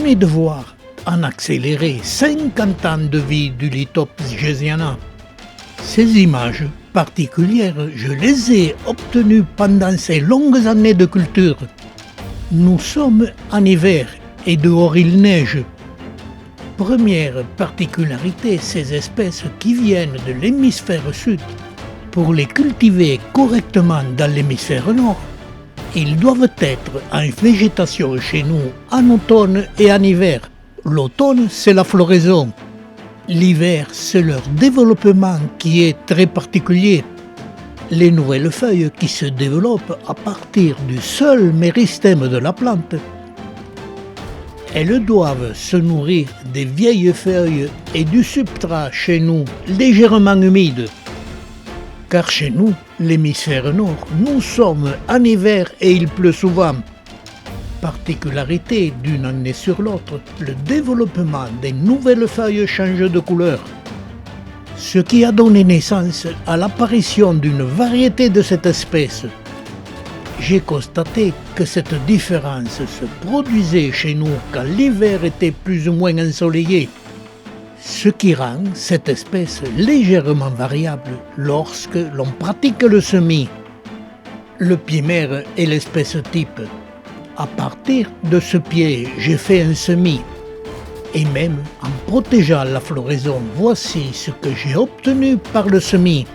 premier devoir en accélérer 50 ans de vie du Lithops gesiana. Ces images particulières, je les ai obtenues pendant ces longues années de culture. Nous sommes en hiver et dehors il neige. Première particularité, ces espèces qui viennent de l'hémisphère sud, pour les cultiver correctement dans l'hémisphère nord, ils doivent être en végétation chez nous en automne et en hiver. L'automne, c'est la floraison. L'hiver, c'est leur développement qui est très particulier. Les nouvelles feuilles qui se développent à partir du seul méristème de la plante. Elles doivent se nourrir des vieilles feuilles et du substrat chez nous légèrement humide. Car chez nous, l'hémisphère nord, nous sommes en hiver et il pleut souvent. Particularité d'une année sur l'autre, le développement des nouvelles feuilles change de couleur. Ce qui a donné naissance à l'apparition d'une variété de cette espèce. J'ai constaté que cette différence se produisait chez nous quand l'hiver était plus ou moins ensoleillé, ce qui rend cette espèce légèrement variable lorsque l'on pratique le semis. Le pied mère est l'espèce type. À partir de ce pied, j'ai fait un semis. Et même en protégeant la floraison, voici ce que j'ai obtenu par le semis.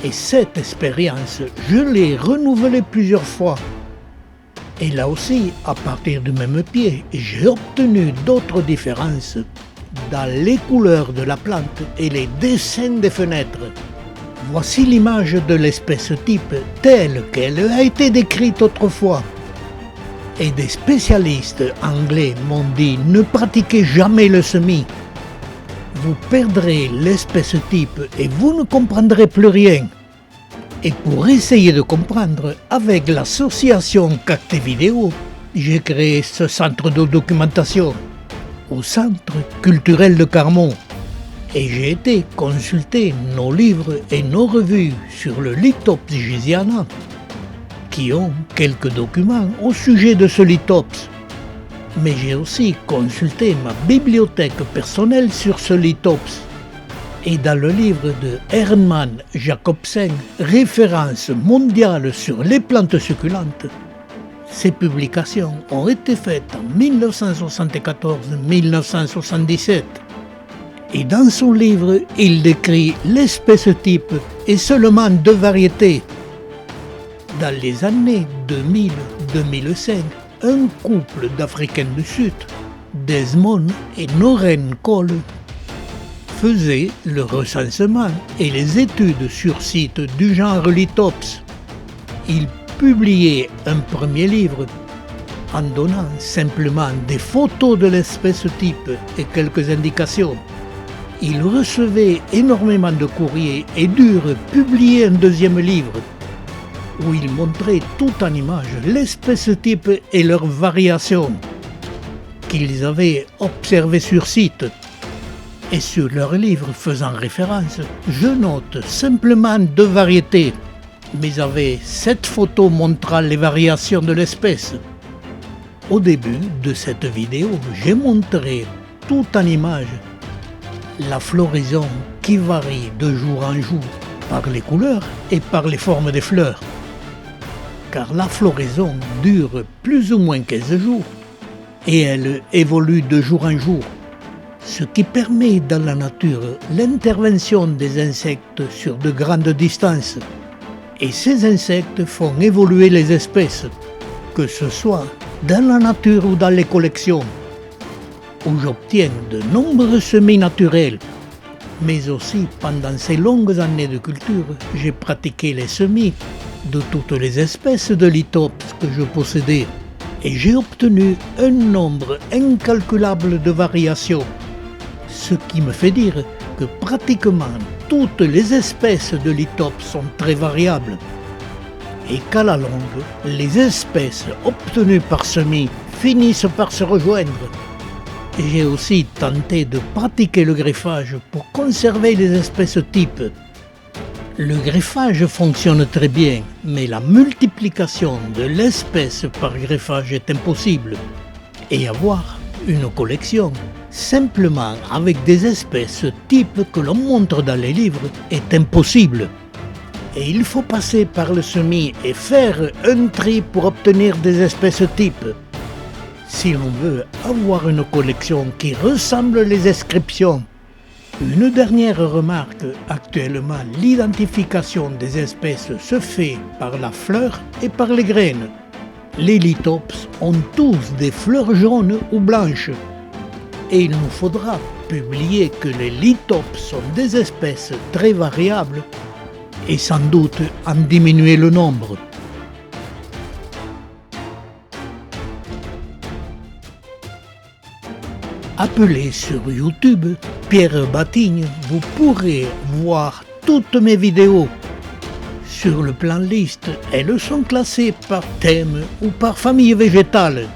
Et cette expérience, je l'ai renouvelée plusieurs fois. Et là aussi, à partir du même pied, j'ai obtenu d'autres différences dans les couleurs de la plante et les dessins des fenêtres. Voici l'image de l'espèce type telle qu'elle a été décrite autrefois. Et des spécialistes anglais m'ont dit ne pratiquez jamais le semis. Vous perdrez l'espèce type et vous ne comprendrez plus rien. Et pour essayer de comprendre, avec l'association Cacté Vidéo, j'ai créé ce centre de documentation au Centre culturel de Carmont. Et j'ai été consulter nos livres et nos revues sur le Lithops gesiana, qui ont quelques documents au sujet de ce Lithops. Mais j'ai aussi consulté ma bibliothèque personnelle sur ce Lithops. Et dans le livre de Hermann Jacobsen, référence mondiale sur les plantes succulentes, ces publications ont été faites en 1974-1977. Et dans son livre, il décrit l'espèce type et seulement 2 variétés. Dans les années 2000-2005, un couple d'Africains du Sud, Desmond et Noreen Cole, faisait le recensement et les études sur site du genre Lithops. Ils publiaient un premier livre en donnant simplement des photos de l'espèce type et quelques indications. Ils recevaient énormément de courriers et durent publier un deuxième livre où ils montraient tout en images l'espèce type et leurs variations qu'ils avaient observées sur site. Et sur leur livre faisant référence, je note simplement 2 variétés, mais avec 7 photos montrant les variations de l'espèce. Au début de cette vidéo, j'ai montré tout en images la floraison qui varie de jour en jour par les couleurs et par les formes des fleurs. Car la floraison dure plus ou moins 15 jours et elle évolue de jour en jour, ce qui permet dans la nature l'intervention des insectes sur de grandes distances. Et ces insectes font évoluer les espèces, que ce soit dans la nature ou dans les collections, où j'obtiens de nombreux semis naturels. Mais aussi, pendant ces longues années de culture, j'ai pratiqué les semis de toutes les espèces de Lithops que je possédais. Et j'ai obtenu un nombre incalculable de variations. Ce qui me fait dire que pratiquement toutes les espèces de Lithops sont très variables. Et qu'à la longue, les espèces obtenues par semis finissent par se rejoindre. J'ai aussi tenté de pratiquer le greffage pour conserver les espèces types. Le greffage fonctionne très bien, mais la multiplication de l'espèce par greffage est impossible. Et avoir une collection, simplement avec des espèces types que l'on montre dans les livres, est impossible. Et il faut passer par le semis et faire un tri pour obtenir des espèces types. Si l'on veut avoir une collection qui ressemble les inscriptions. Une dernière remarque, actuellement l'identification des espèces se fait par la fleur et par les graines. Les lithops ont tous des fleurs jaunes ou blanches. Et il nous faudra publier que les lithops sont des espèces très variables et sans doute en diminuer le nombre. Appelez sur YouTube Pierre Batigne, vous pourrez voir toutes mes vidéos. Sur le plan liste, elles sont classées par thème ou par famille végétale.